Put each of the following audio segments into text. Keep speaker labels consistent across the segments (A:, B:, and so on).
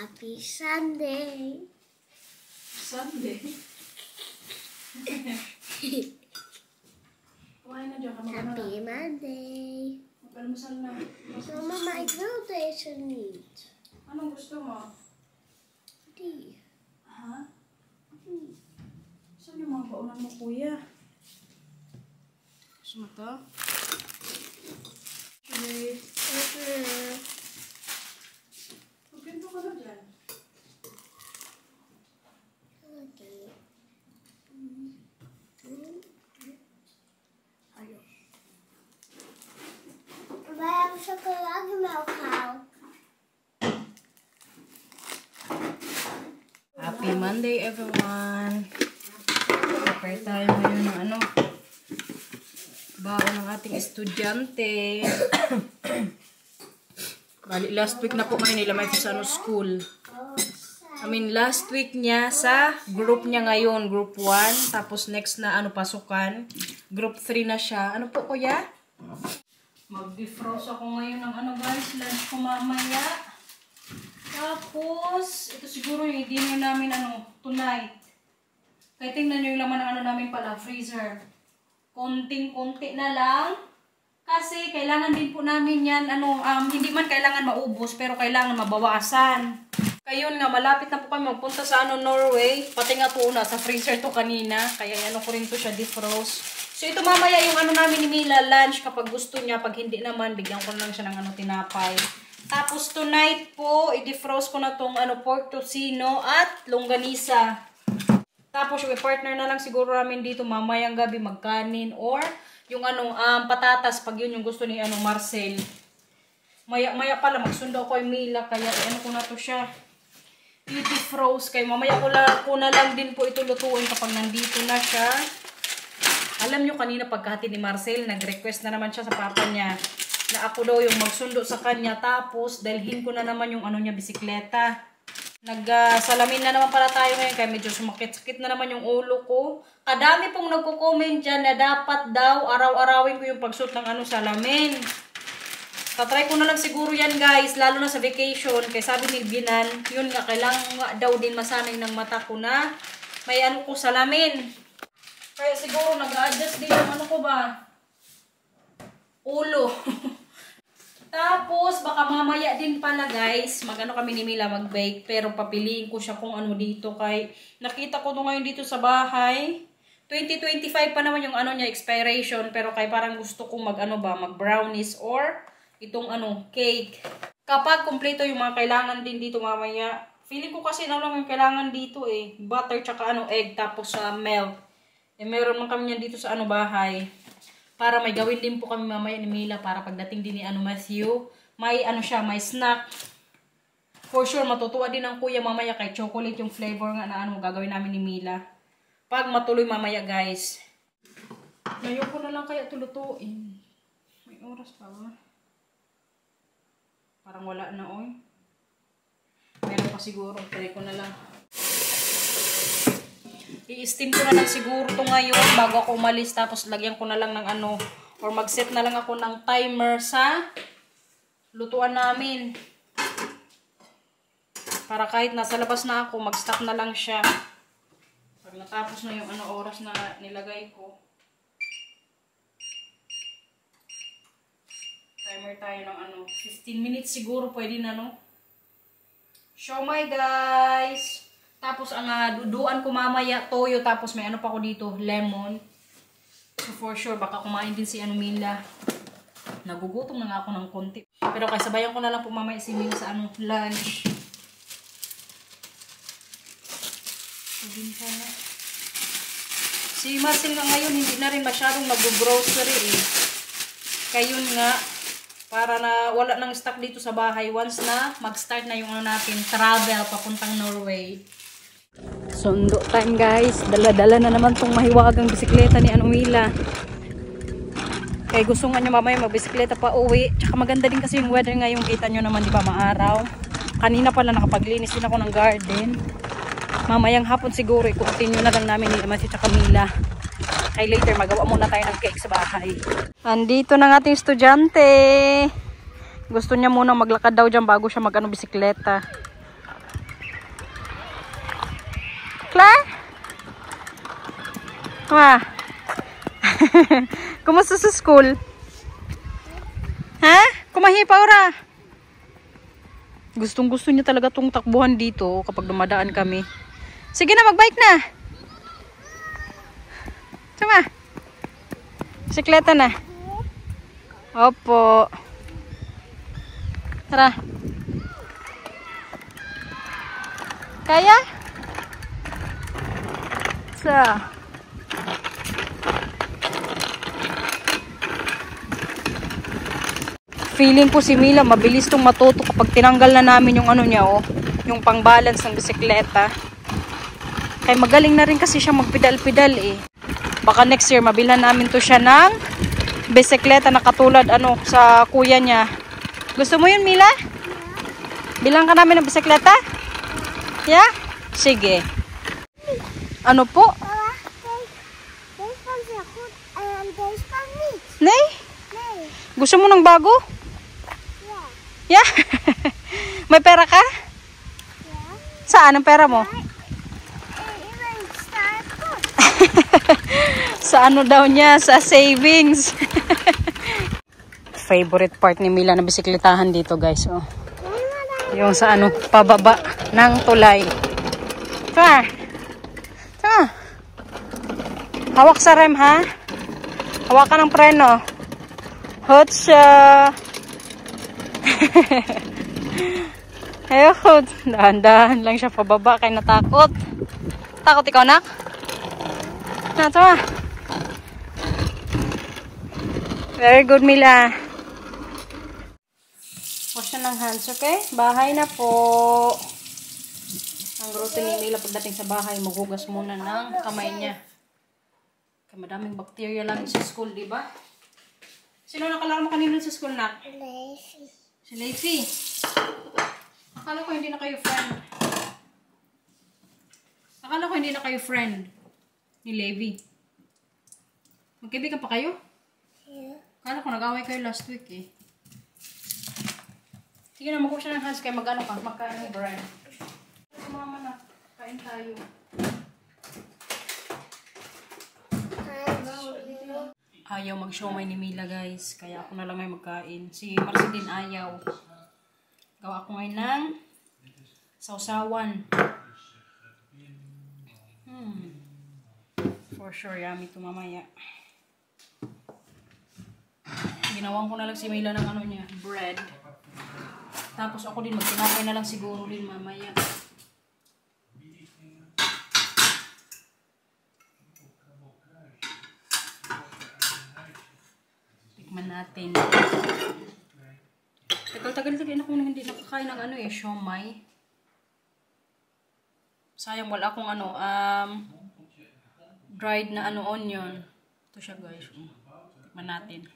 A: Happy Sunday.
B: Sunday? Kumain na dyan ka mag-ano.
A: Happy Monday.
B: Mag-almusal na.
A: So, Mama, I grilled this meat.
B: Anong gusto mo?
A: Tea.
B: Ha? Saan yung mga baunan mo, kuya? Gusto mo to? Okay. Magpinto ka na dyan.
A: Okay. Ayun. Bayang chocolate milk cow.
B: Happy Monday, everyone! Prepare tayo ngayon ng ano, baon ng ating estudyante. Bali, last week na po ngayon nila may sa ano, school. Last week niya sa group niya ngayon, group 1. Tapos next na ano, pasukan. Group 3 na siya. Ano po, kuya? Mag-defrost ako ngayon ng ano, guys, lunch ko mamaya. Tapos, ito siguro yung dinner namin ano, tonight. Kaya tingnan nyo yung laman ng ano namin pala, freezer. Konting-konti na lang. Kasi kailangan din po namin yan, hindi man kailangan maubos, pero kailangan mabawasan. Kaya nga, malapit na po kami magpunta sa Norway. Pati nga po sa freezer to kanina. Kaya ko rin to siya defrost. So ito mamaya yung ano namin ni Mila, lunch kapag gusto niya. Pag hindi naman, bigyan ko lang siya ng tinapay. Tapos tonight po, i-defrost ko na tong pork tocino at longganisa. Tapos yung partner na lang siguro namin dito mamayang gabi magkanin or yung patatas pag yun yung gusto ni Marcel. Maya pala magsundo ko yung Mila kaya ko na to siya. I-defrost kay mamaya ko na lang din po ito lutuin kapag nandito na siya. Alam nyo kanina pagkahati ni Marcel, nag-request na naman siya sa papa niya na ako daw yung magsundo sa kanya. Tapos dalhin ko na naman yung niya bisikleta. Salamin na naman pala tayo ngayon kaya medyo sumakit-sakit na naman yung ulo ko. Kadami pong nagko-comment dyan na dapat daw araw-arawin ko yung pagsuot ng salamin. Tatry ko na lang siguro yan guys, lalo na sa vacation. Kaya sabi ni Binan, yun nga, kailangan nga daw din masanay ng mata ko na may ko salamin. Kaya siguro nag-adjust din yung ko ba? Ulo. Tapos, baka mamaya din pala guys, kami ni Mila mag-bake. Pero papiliin ko siya kung dito kay nakita ko to ngayon dito sa bahay. 2025 pa naman yung niya expiration. Pero kay parang gusto kong mag-brownies or itong cake. Kapag kumpleto yung mga kailangan din dito mamaya. Feeling ko kasi lang yung kailangan dito butter tsaka egg tapos milk. Meron man kami yan dito sa bahay. Para may gawin din po kami mamaya ni Mila para pagdating din ni Matthew, may may snack. For sure matutuwa din ang kuya mamaya kay chocolate yung flavor nga na gagawin namin ni Mila. Pag matuloy mamaya guys. Ngayon ko na lang kaya tulutuin. May oras pa ba? Parang wala na Meron pa siguro. Try ko na lang. I-steam ko na lang siguro to ngayon bago ako umalis. Tapos lagyan ko na lang ng or mag-set na lang ako ng timer sa lutuan namin. Para kahit nasa labas na ako, mag-stop na lang siya. Pag natapos na yung oras na nilagay ko. Timer tayo ng 15 minutes siguro pwede na Siomai guys! Tapos ang duduan ko mamaya, toyo, tapos may pa ko dito, lemon. So for sure, baka kumain din si Mila. Nagugutom na nga ako ng konti. Pero kaya sabayan ko na lang po mamaya si Mila sa lunch. Si Marcel nga ngayon, hindi na rin masyadong mag-grocery Kaya yun nga, para na wala nang stock dito sa bahay once na mag-start na yung natin, travel papuntang Norway. Sundo time guys. Dala-dala na naman tong mahiwagang bisikleta ni Mila. Kaya gusto nga niya mamaya magbisikleta pa uwi. Tsaka maganda din kasi yung weather ngayong kita nyo naman, di ba, maaraw. Kanina pala nakapaglinis din ako ng garden. Mamayang hapon siguro i-continue na lang namin ni Matthew tsaka Mila. Kaya later magawa muna tayo ng cake sa bahay. Andito na ng ating estudyante. Gusto niya muna maglakad daw dyan bago siya bisikleta. Claire? Ma. Kumusta sa school? Ha? Kumahi pa ora? Gustong gusto niya talaga tong takbuhan dito kapag dumadaan kami. Sige na, magbike na. Tama. Bisikleta na. Opo. Tara. Kaya? Feeling ko si Mila mabilis tong matuto kapag tinanggal na namin yung ano niya, oh, yung pang-balance ng bisikleta. Kaya magaling na rin kasi siya magpedal-pedal eh. Baka next year mabilhan namin to siya ng bisikleta na katulad ano sa kuya niya. Gusto mo yun, Mila? Bilang ka namin ng bisikleta? Yeah? Sige. Ano po? Nay? Gusto mo ng bago? Yeah? May pera ka? Saan ang pera mo? Sa ano daw niya? Sa savings. Favorite part ni Mila na bisikletahan dito, guys. Oh. Yung sa ano, pababa ng tulay. Tara. Tara. Hawak sa rem, ha? Hawak ka ng preno. Hotcha. Ayun. Dahan-dahan lang siya pababa. Kaya natakot. Takot ikaw, nak? Tara. Very good, Mila. Wash na ng hands, okay? Bahay na po. Ang routine ni Mila pagdating sa bahay, maghugas muna ng kamay niya. Kaya madaming bacteria lang sa school, di ba? Sino nakalaro mo kanina sa school, nak? Si Lacey. Akala ko hindi na kayo friend. Akala ko hindi na kayo friend ni Levi. Magkaibigan pa kayo? Yeah. Akala ko nag-away kayo last week eh. Sige na, mag-wash na ng hands kayo. Mag-ano ka? Magkain ng bread. Mama na. Kain tayo. Ayaw mag-siomay ni Mila, guys. Kaya ako na lang may magkain. Si Marcy din ayaw. Gawa ko ngayon ng sausawan. For sure, yummy to mamaya. Ginawan ko na lang si Mila ng ano niya, bread. Tapos ako din magtinapay na lang siguro din mamaya. Tikman natin. Tagal-tagal na ako hindi nakakain ng ano eh, siomay. Sayang wala akong ano, dried na ano onion. Ito siya, guys. Tikman natin.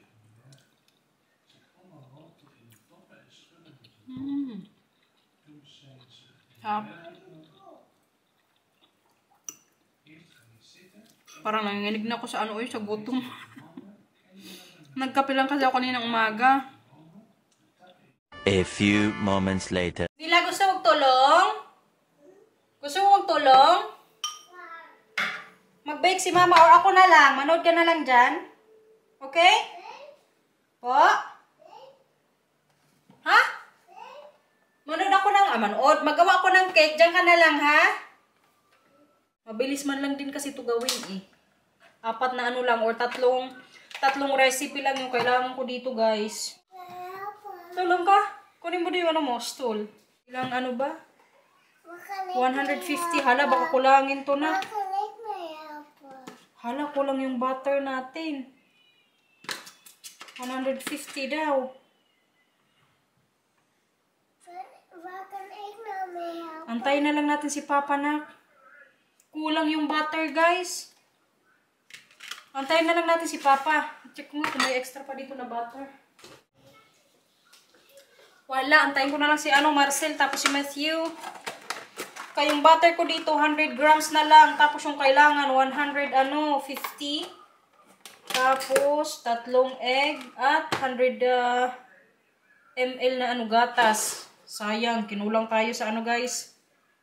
B: Parang nanginginig na ako sa ano, sa gutom. Nagkape lang kasi ako kaninang umaga.
C: A few moments later.
B: Mila, gusto mong tulong? Gusto mong tulong? Mag-bake si mama or ako na lang. Manood ka na lang dyan. Okay? Po? Ha? Manood ako ng, manood. Magawa ako ng cake. Dyan ka na lang, ha? Mabilis man lang din kasi ito gawin, eh. 4 na ano lang, or tatlong recipe lang yung kailangan ko dito, guys. Tulong ka? Kunin mo din yung ano mo, stool. Ilang ano ba? 150. Hala, baka kulangin to na. Hala, kulang yung butter natin. 150 daw. Antayin na lang natin si Papa, nak. Kulang yung butter, guys. Antayin na lang natin si Papa. Check ko nga kung may extra pa dito na butter. Wala, antayin ko na lang si Marcel, tapos si Matthew. Kaya yung butter ko dito, 100 grams na lang. Tapos yung kailangan, 150. Tapos, 3 egg at 100 ml na gatas. Sayang, kinulang tayo sa guys,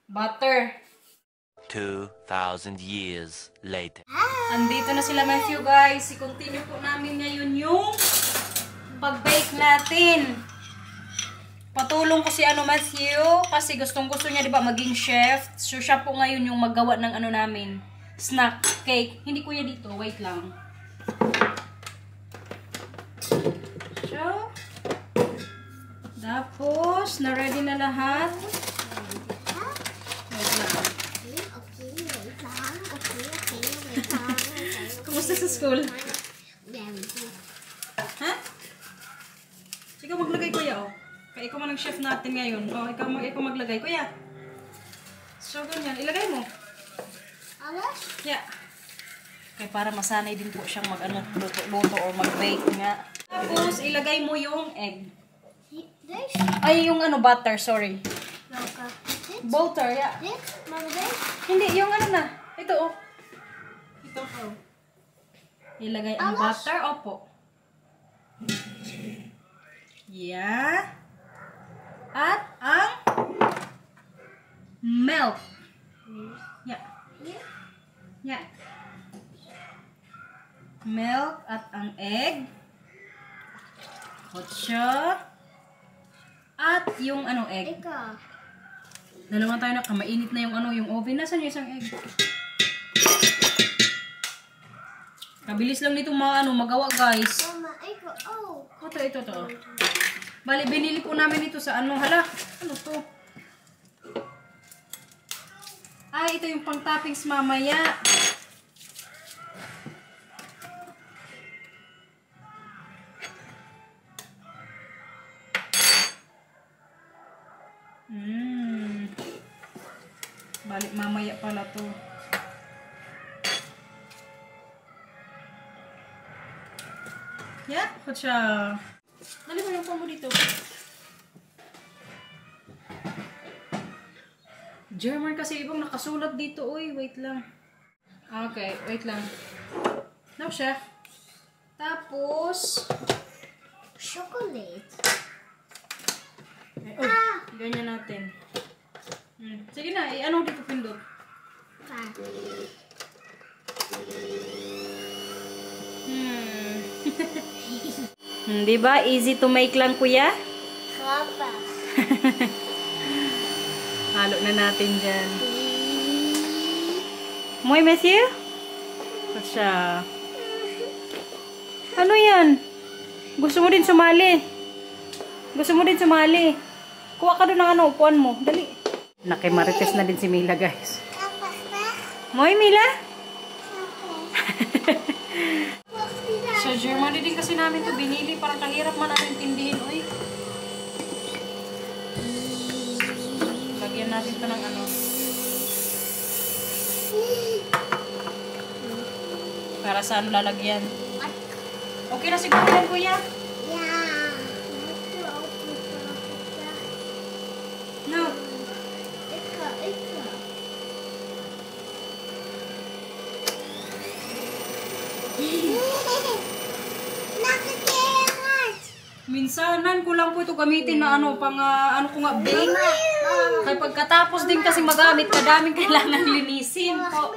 B: butter.
C: 2,000 years later.
B: Andito na sila, Matthew, guys. I-continue po namin ngayon yung pag-bake natin. Patulong ko si Matthew kasi gustong-gusto niya, 'di ba, maging chef. So siya po ngayon yung maggawa ng namin, snack cake. Hindi kuya dito, wait lang. So, tapos na-ready na lahat. Wait lang. Kumusta sa school? Ha? Sige, maglagay kuya, oh. Kaya ikaw man ang chef natin ngayon. O, ikaw maglagay. Kuya. So, ganyan. Ilagay mo.
A: Alas?
B: Yeah. Kaya para masanay din po siyang luto or mag-bake nga. Tapos, ilagay mo yung egg.
A: This?
B: Ay, yung butter, sorry.
A: Loka.
B: Butter, yeah.
A: This? Mama, this?
B: Hindi, yung na. Ito, oh. Ito, oh. Ilagay ang butter. Opo. Yeah. At ang milk. Yeah. Yeah. Milk at ang egg. Kotsa. At yung egg.
A: Ika.
B: Dalawa tayo na mainit na yung oven. Nasaan yung isang egg? Kabilis lang nito magawa, guys.
A: Mama, ika. Oh.
B: Ito. Bali, binili po namin ito sa hala. Ano to? Ay, ito yung pang-toppings mamaya. Bali, mamaya pala to. Yeah, kutsa. Dali mo yung phone mo dito. German kasi ibang nakasulat dito. Uy, wait lang. Okay, wait lang. Now siya. Tapos,
A: Chocolate.
B: ganyan natin. Sige na, dito pindot? Di ba? Easy to make lang, kuya?
A: Papa.
B: Halo na natin dyan. Moy, Matthew? At siya. Ano yan? Gusto mo din sumali? Kuha ka doon ng upuan mo. Dali. Nakimarites na din si Mila, guys. Moy, Mila? Sa Germany din kasi namin to binili. Parang kahirap man natin tindihin. Uy. Lagyan natin ito ng para saan lalagyan? Okay na siguro yan, kuya?
A: Yeah.
B: No.
A: Ika.
B: Minsanan ko lang po ito gamitin na bake. Kaya pagkatapos din kasi magamit, kadaming kailangan linisin po.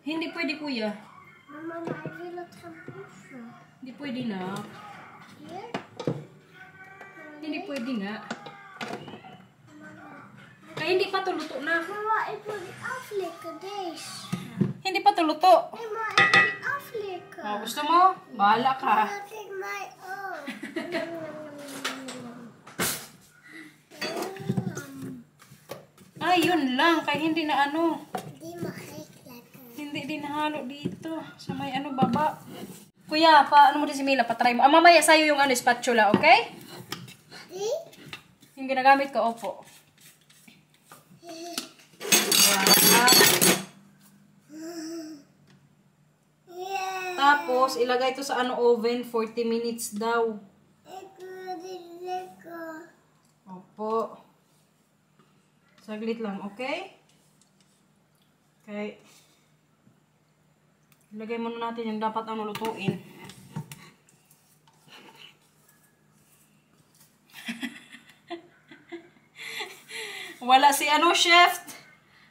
B: Hindi pwede, kuya.
A: Mama, I will not have pizza.
B: Hindi pwede na.
A: Here?
B: Hindi pwede nga. Kaya hindi pa to luto na.
A: Mama, it will be aflika this.
B: Hindi pa to luto.
A: Mama, it will be aflika.
B: Oh, gusto mo? Bahala ka.
A: I'll take my own.
B: Ay, yun lang. Kaya hindi na
A: Di makikita.
B: hindi din nahalo dito. Sa may baba. Kuya, paano mo din si Mila? Patry mo. Mamaya sa'yo yung spatula, okay?
A: Di?
B: Yung ginagamit ko, opo.
A: Yeah.
B: Tapos, ilagay ito sa oven, 40 minutes daw. Opo. Saglit lang, okay? Okay. Ilagay muna natin yung dapat lutuin. Wala si chef.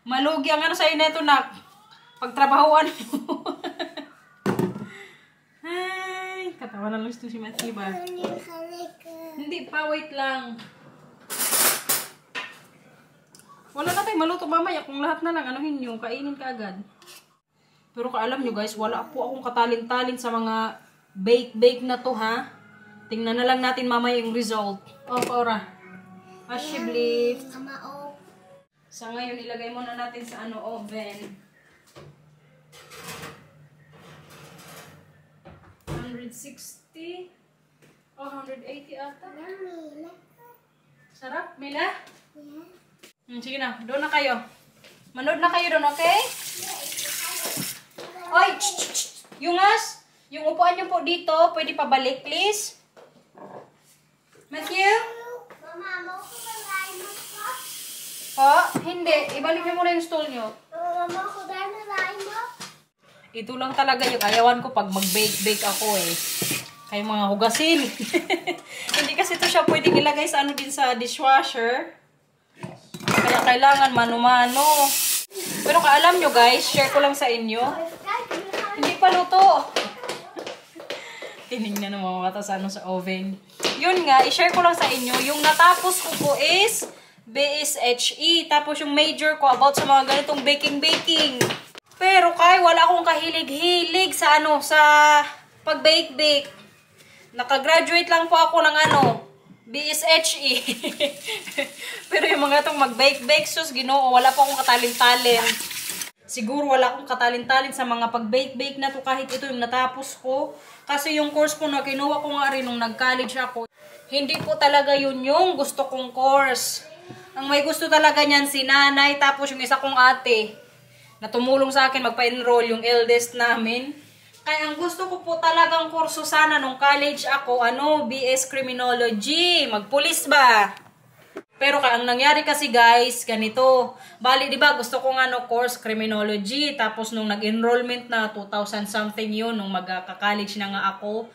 B: Malugi ang ano sa'yo na ito, nak. Pagtrabahoan mo. Ay, katawa na lang ito si Matthew ba? Hindi pa, wait lang. Wala na tayong maluto mamaya kung lahat na lang, anuhin nyo, kainin ka agad. Pero kaalam nyo guys, wala po akong katalin-talin sa mga bake na to ha. Tingnan na lang natin mamaya yung result. Oh, Paura. Ashibli. Sa ngayon, ilagay muna natin sa oven. 160. Oh, 180 ata. Sarap, Mila? Sige na, doon na kayo. Manood na kayo doon, okay? Oy, Yungas, yung upuan niyo po dito, pwede pabalik, please? Matthew?
A: Mama, mo ko malay mo ko?
B: Po? Hindi. Ibalik niyo muna yung stool niyo.
A: Mama, ko dahil malay mo?
B: Ito lang talaga yung ayawan ko pag mag-bake ako eh. Kayo mga hugasin. Hindi kasi ito siya pwedeng ilagay sa din sa dishwasher. Kaya kailangan mano-mano. Pero kaalam nyo guys, share ko lang sa inyo. Hindi pa luto. Tinignan ng mga mata sa sa oven. Yun nga, i-share ko lang sa inyo. Yung natapos ko po is BSHE. Tapos yung major ko about sa mga ganitong baking. Pero kay wala akong kahilig-hilig sa sa pag-bake. Nakagraduate lang po ako ng BSHE. Pero yung mga itong mag-bake, sus, Ginoo, wala pa akong katalin-talin. Siguro wala akong katalin-talin sa mga pag-bake na to kahit ito yung natapos ko. Kasi yung course ko na kinuha ko nga rin nung nag-college ako, hindi po talaga yun yung gusto kong course. Ang may gusto talaga niyan si nanay, tapos yung isa kong ate na tumulong sa akin magpa-enroll, yung eldest namin. Kaya ang gusto ko po talagang kurso sana nung college ako, BS Criminology. Magpulis ba? Pero ang nangyari kasi guys, ganito. Bali, di ba, gusto ko course Criminology. Tapos nung nag-enrollment na, 2000 something yun, nung magka-college na nga ako.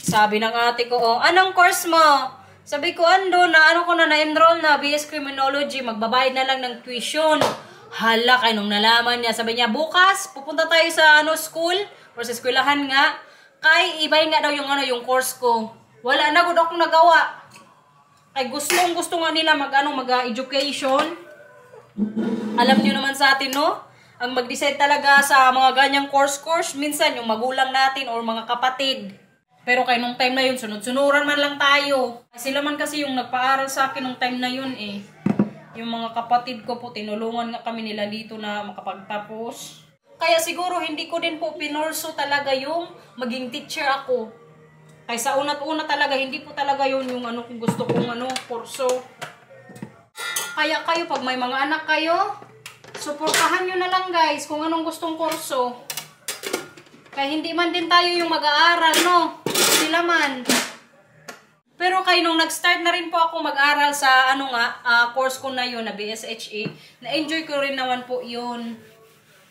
B: Sabi ng ate ko, anong course mo? Sabi ko, ko na na-enroll na, BS Criminology. Magbabayad na lang ng tuition. Hala, kaya nung nalaman niya, sabi niya, bukas, pupunta tayo sa school. Or sa eskwelahan nga, kay ibay nga daw yung course ko. Wala na gud akong nagawa. Kay gusto nga nila mag-education. Alam niyo naman sa atin, no? Ang mag-decide talaga sa mga ganyang course, minsan yung magulang natin or mga kapatid. Pero kay nung time na yun, sunod-sunuran man lang tayo. Sila man kasi yung nagpaaral sa akin nung time na yun eh. Yung mga kapatid ko po, tinulungan nga kami nila dito na makapagtapos. Kaya siguro hindi ko din po pinorso talaga yung maging teacher ako. Kaya sa unat-una talaga, hindi po talaga yun yung kung gusto kong kurso. Kaya kayo, pag may mga anak kayo, suportahan nyo na lang guys kung anong gustong kurso. Kaya hindi man din tayo yung mag-aaral, no? Sila man. Pero kayo nung nag-start na rin po ako mag-aral sa course ko na yun, na BSHE, na-enjoy ko rin naman po yun.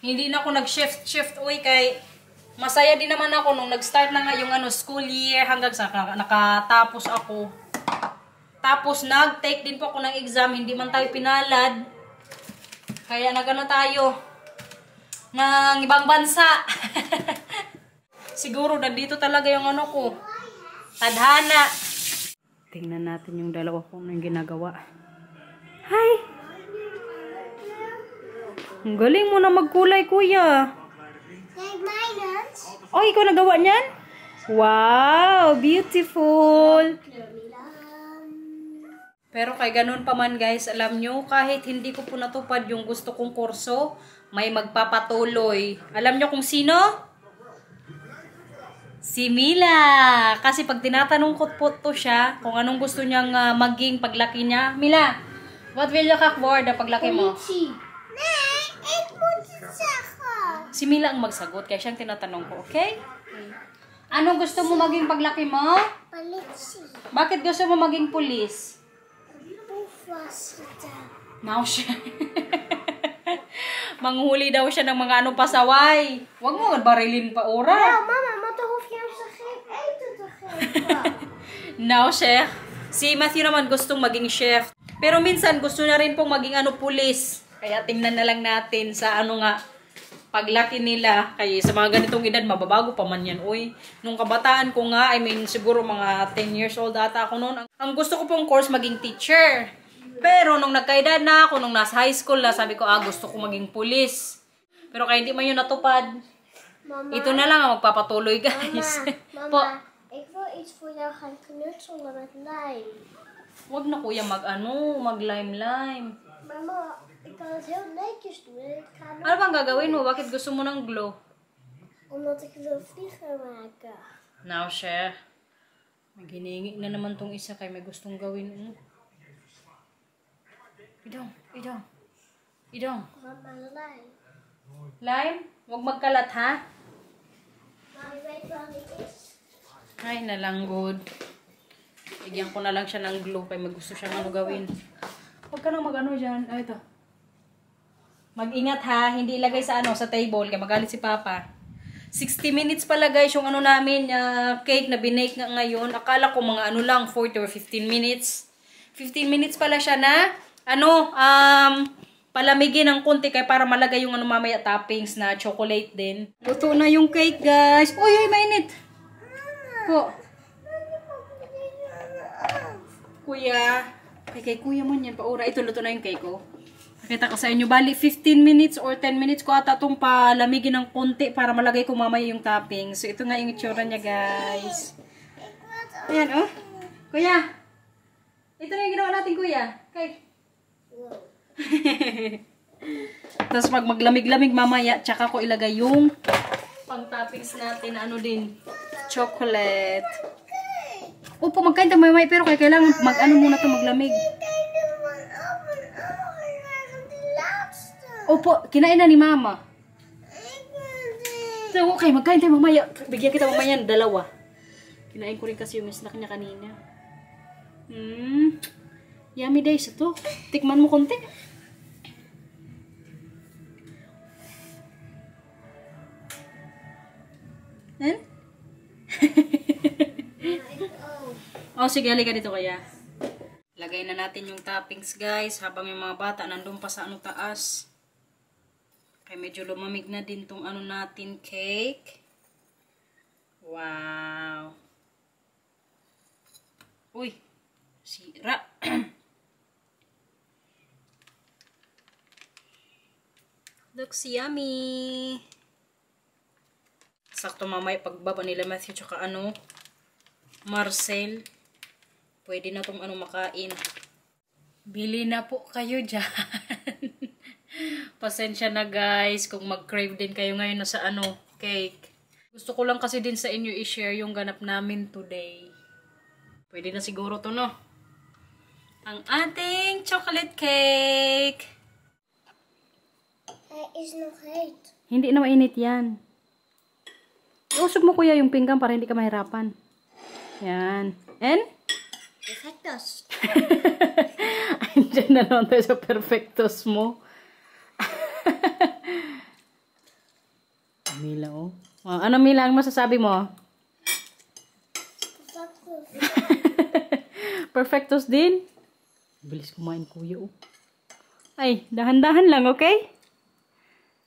B: Hindi na ako nag-shift uy kay masaya din naman ako nung nag-start na nga yung school year hanggang sa nakatapos ako. Tapos nag-take din po ako ng exam, hindi man tayo pinalad. Kaya tayo ng ibang bansa. Siguro nandito talaga yung ko. Tadhana. Tingnan natin yung dalawa kung anong ginagawa. Hi! Ang galing mo na magkulay, kuya. Oh, ikaw nagawa niyan? Wow, beautiful. Pero kay ganun pa man guys, alam nyo, kahit hindi ko po natupad yung gusto kong kurso, may magpapatuloy. Alam nyo kung sino? Si Mila. Kasi pag tinatanong ko po to siya, kung anong gusto niyang maging paglaki niya. Mila, what will you cook for the paglaki mo? Si Mila ang magsagot, kaya siyang tinatanong ko, okay? Anong gusto mo maging paglaki mo?
A: Polisi.
B: Bakit gusto mo maging pulis? Now siya. Manghuli daw siya ng mga pasaway. Huwag mo barilin pa ora.
A: Mama, matuhuf yung sakit. Ay, ito sakit.
B: Now, chef. Si Matthew naman gustong maging chef. Pero minsan gusto niya rin pong maging pulis. Kaya tingnan na lang natin sa ano nga, paglaki nila. Kaya sa mga ganitong edad, mababago pa man yan. Uy, nung kabataan ko nga, I mean, siguro mga 10 years old ata ako noon. Ang gusto ko pong course, maging teacher. Pero nung nagkaedad na ako, nung nasa high school na, sabi ko, gusto ko maging pulis. Pero kaya hindi man yun natupad.
A: Mama,
B: Ito na lang ang magpapatuloy, guys.
A: Mama, ik wil iets voor jou gaan knutselen met lijm.
B: Wag na kuya mag-lime-lime.
A: Mama, ik kan het heel netjes doen. Ik ga
B: Ano bang gagawin mo? Bakit gusto mo ng glow?
A: Omdat ik wil vlieger maken.
B: Now, Chef. May giningi na naman tong isa kay may gustong gawin. Idong.
A: Mama, lijm.
B: Lime? Huwag magkalat, ha?
A: Maar je weet waar die is.
B: Ay, nalanggod. Bigyan ko na lang siya ng glue kay may gusto siyang ano gawin. Huwag ka nang mag-ano dyan. Ito. Mag-ingat ha. Hindi ilagay sa sa table. Kaya magalit si Papa. 60 minutes pala guys yung ano namin, cake na binake nga ngayon. Akala ko mga lang, 40 or 15 minutes. 15 minutes pala siya na, palamigin ng konti kaya para malagay yung mamaya toppings na chocolate din. Luto na yung cake guys. Uy, mainit. Po. Kuya. Kay kuya mo yan. Paura. Ito, luto na yung cake ko. Nakita ko sa inyo. Bali, 15 minutes or 10 minutes ko ata itong palamigin ng konti para malagay ko mamaya yung toppings. So, ito nga yung itsura niya, guys. Ayan, oh. Kuya. Ito na yung ginawa natin, kuya. Cake. Tapos pag maglamig-lamig mamaya, tsaka ko ilagay yung pang-toppings natin na din. Chocolate. Opo, magkain tayo may pero kailangan muna to maglamig. Opo, kinain na ni Mama. So, okay, magkain tayo mamaya. Bigyan kita mamaya ng 2. Kinain ko rin kasi yung snack niya kanina. Yummy days ito. Tikman mo konti. Oh, sige, halika dito kaya. Lagay na natin yung toppings, guys. Habang yung mga bata nandun pa sa taas. Kaya medyo lumamig na din tong natin cake. Wow. Uy. Sira. Looks yummy. Sakto mamaya pagbaba nila Matthew tsaka Marcel. Pwede na itong makain. Bili na po kayo dyan. Pasensya na guys kung mag-crave din kayo ngayon na sa cake. Gusto ko lang kasi din sa inyo i-share yung ganap namin today. Pwede na siguro to, no? Ang ating chocolate cake.
A: Hij is nog heet.
B: Hindi na mainit yan. Iusog mo kuya yung pinggan para hindi ka mahirapan. Yan. And?
A: Perfectos.
B: Andiyan na naman tayo sa perfectos mo. Mila, oh. Ano Mila ang masasabi mo?
A: Perfectos.
B: Perfectos din? Bilis kumain kuya, oh. Ay, dahan-dahan lang, okay?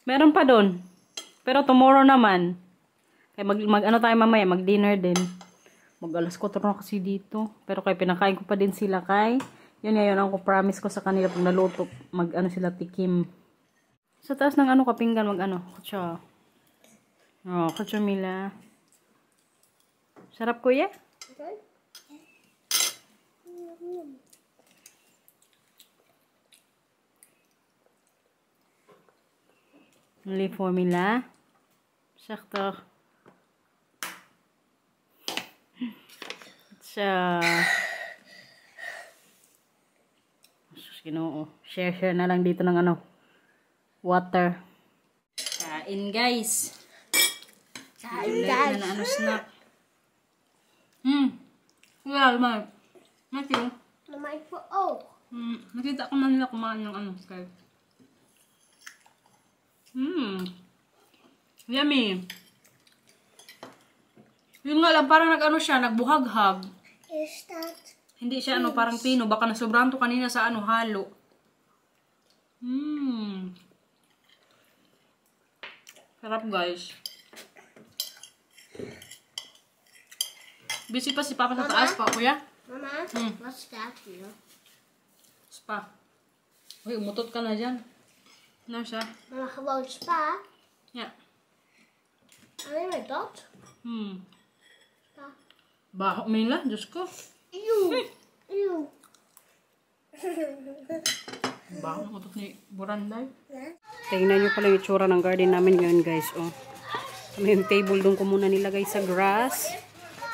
B: Meron pa doon. Pero tomorrow naman. Kaya tayo mamaya, mag-dinner din. Mag-alas 4 na kasi dito. Pero kaya pinakain ko pa din sila kay. Yun ngayon ang promise ko sa kanila pag naluto. Sila tikim. Sa taas ng kapinggan, kutsa. Oh, kutsa Mila. Sarap kuya?
A: Okay.
B: Only formula. Sakto. Share na lang dito ng water. Kain guys.
A: Kain guys.
B: Na snack. Well, Matthew.
A: Mama, ik wil ook.
B: Nakita ko na nila kumain ng kay. Yummy. Yun nga lang, parang nagbuhaghag.
A: Is dat?
B: Hindi siya parang pino. Baka nasobrang to kanina sa halo. Sarap guys. Busy pa si Papa sa taas pa, kuya.
A: Mama, what's that here?
B: Spa. Uy, umutot ka na dyan. Ano siya?
A: Mama, gewoon spa.
B: Yeah.
A: Alleen met dat. Spa.
B: Baho, Mila. Diyos ko.
A: Eeuw. Eeuw.
B: Baho ng utot ni Buranday.
A: Ja.
B: Tingnan nyo pala yung itsura ng garden namin ngayon guys. Oh. Kami yung table doon ko muna nilagay sa grass.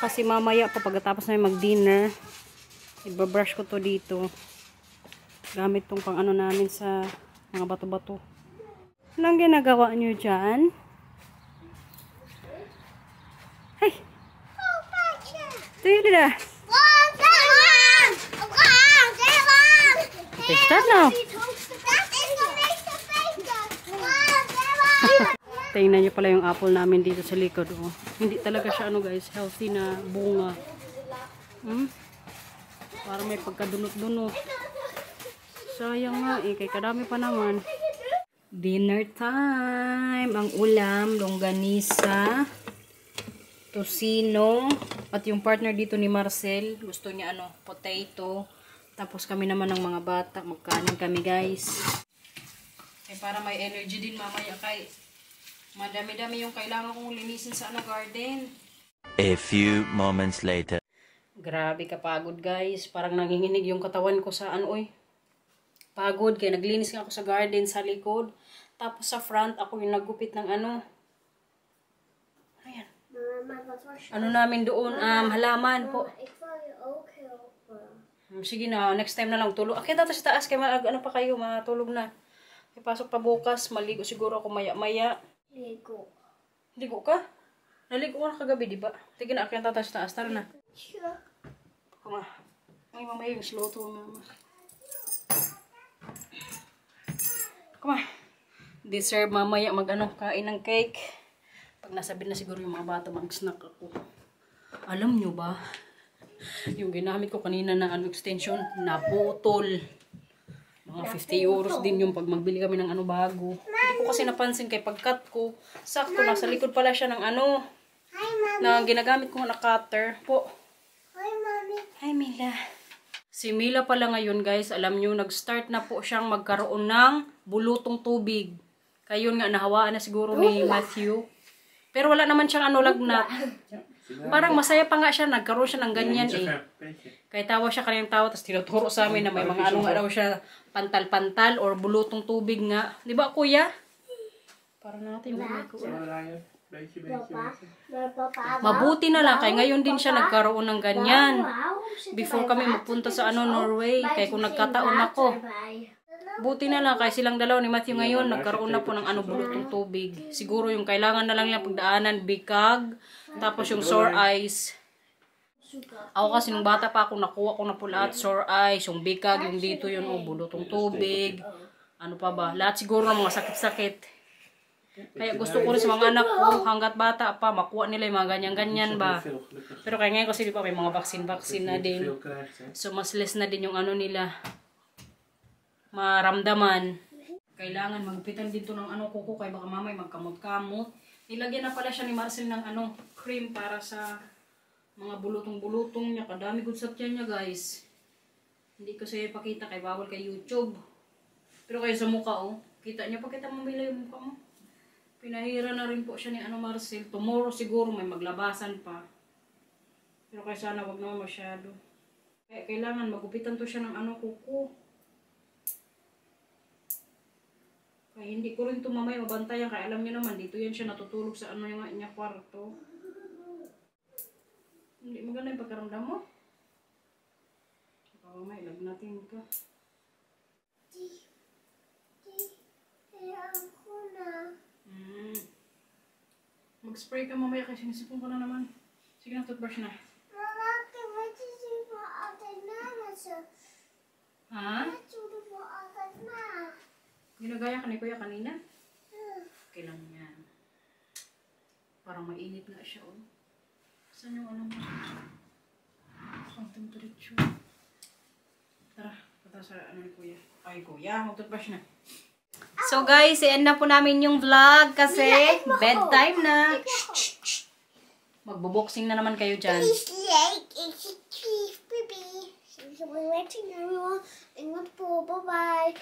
B: Kasi mamaya pa pagkatapos namin mag-dinner, ibabrush ko to dito. Gamit tong pang ano namin sa mga bato-bato. Anong ginagawa nyo dyan? Hey! Tingnan na! Okay, start now! Tingnan nyo pala yung apple namin dito sa likod. Oh. Hindi talaga siya ano guys, healthy na bunga. Parang may pagkadunot-dunot. Sayang nga eh, kay kadami pa naman. Dinner time! Ang ulam, longganisa, tosino, at yung partner dito ni Marcel, gusto niya ano, potato. Tapos kami naman ng mga bata, magkanin kami guys. Eh, para may energy din mamaya kay madami-dami yung kailangan kong linisin sa ano garden.
C: A few moments later.
B: Grabe kapagod guys. Parang nanginginig yung katawan ko sa ano oy. Pagod kaya naglinis nga ako sa garden sa likod. Tapos sa front ako yung naggupit ng ano. Ayan.
A: Mama, wat was je?
B: Ano namin doon? Halaman po.
A: Ik wil je ook helpen.
B: Sige na, next time na lang tulog. Akit natin sa taas kaya ano pa kayo, matulog na. Ipasok pa bukas, maligo siguro ako maya-maya.
A: Lego.
B: Ligo ka? Naligo ka na kagabi, di ba? Tigil na, akit natin sa taas. Tara na.
A: Ja.
B: Kuma. Ay, mamaya yung slow to, mama. Kuma. Deserve mamaya mag-ano, kain ng cake. Pag nasabi na siguro yung mga bata, mag-snack ako. Alam nyo ba? Yung ginamit ko kanina na ano, extension, naputol. Mga 50 euros din yung pag magbili kami ng ano bago. Hindi ko kasi napansin kay pag-cut ko. Sakto, nasa likod pala siya ng ano.
A: Hi, Mami.
B: Na ginagamit ko na cutter. Po.
A: Hi, Mami.
B: Hi, Mila. Si Mila pala ngayon, guys, alam nyo, nag-start na po siyang magkaroon ng bulutong tubig. Kayon nga, nahawaan na siguro ni Matthew. Pero wala naman siyang ano, lagnat. Parang masaya pa nga siya, nagkaroon siya ng ganyan eh. Kaya tawa siya kanyang tawa, tapos tinuturo sa amin na may mga ano nga daw siya, pantal-pantal or bulutong tubig nga. Di ba, kuya? Para natin bumay ko. Mabuti na lang, kaya ngayon din siya nagkaroon ng ganyan. Before kami magpunta sa ano, Norway, kaya kung nagkataon ako. Buti na lang, kaya silang dalaw ni Matthew ngayon, nagkaroon na po ng ano, bulutong tubig. Siguro yung kailangan na lang niya pagdaanan, bikag, tapos yung sore eyes. Ako kasi nung bata pa ako, nakuha ko na po lahat, sore eyes, yung bikag, yung dito yun, oh, bulutong tubig. Ano pa ba? Lahat siguro ng mga sakit-sakit. Kaya gusto ko rin sa mga anak ko, hanggat bata pa, makuha nila yung mga ganyan-ganyan ba. Pero kaya ngayon kasi di pa may mga vaccine na din. So mas less na din yung ano nila, maramdaman. Kailangan magpitan dito ng ano kuko, kaya baka mamay magkamot-kamot. Nilagyan na pala siya ni Marcel ng ano, cream para sa mga bulutong-bulutong niya. Kadami good sa tiyan niya guys. Hindi ko sa'yo ipakita kay bawal kay YouTube. Pero kayo sa mukha oh, kita niyo, pakita mo bila yung mukha mo. Pinahira na rin po siya ni ano Marcel. Tomorrow siguro may maglabasan pa. Pero kaya sana wag naman masyado. Kaya kailangan magupitan to siya ng ano kuko. Kaya hindi ko rin ito mamay mabantayan. Kaya alam niyo naman, dito yan siya natutulog sa ano yung niya kwarto. Hindi maganda yung pagkaramdam mo. Baka mamay, lagnatin ka.
A: Kaya ako na.
B: Mag-spray ka mamaya kasi sinisipon ko na naman. Sige na, toothbrush na.
A: Mama, wat is er voor altijd na met ze?
B: Ha?
A: Wat doe je voor altijd na?
B: Ginagaya ka ni Kuya kanina? Okay lang yan. Parang mainit na siya. Oh. Saan yung ano mo? Ang temperature. Tara, ata sa ano ni Kuya. Ay, Kuya, mag-toothbrush na. So guys, i-end na po namin yung vlog kasi bedtime na. Magbo-boxing na naman kayo dyan.
A: Please like and subscribe, baby. Bye-bye.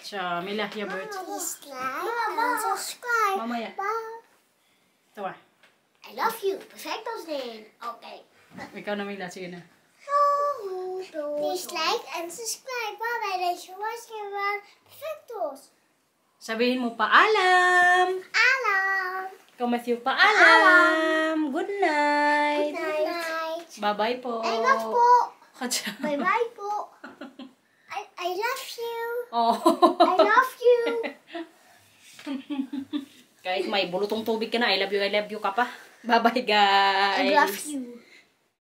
B: Siya, Mila, your birds.
A: Please like and subscribe.
B: Mamaya.
A: Bye.
B: Tawa.
A: I love you. Perfecto's name. Okay.
B: Ikaw na, Mila. Sige na.
A: Please like and subscribe. Bye-bye. Thanks for watching around Perfectos.
B: Sabihin mo paalam.
A: Alam.
B: Ikaw, Matthew, paalam. Good night.
A: Good night.
B: Bye-bye po.
A: I love po.
B: Katsa.
A: Bye-bye po. I love you.
B: Oh.
A: I love you.
B: Kahit may bulutong tubig ka na, I love you ka pa. Bye-bye, guys.
A: I love you.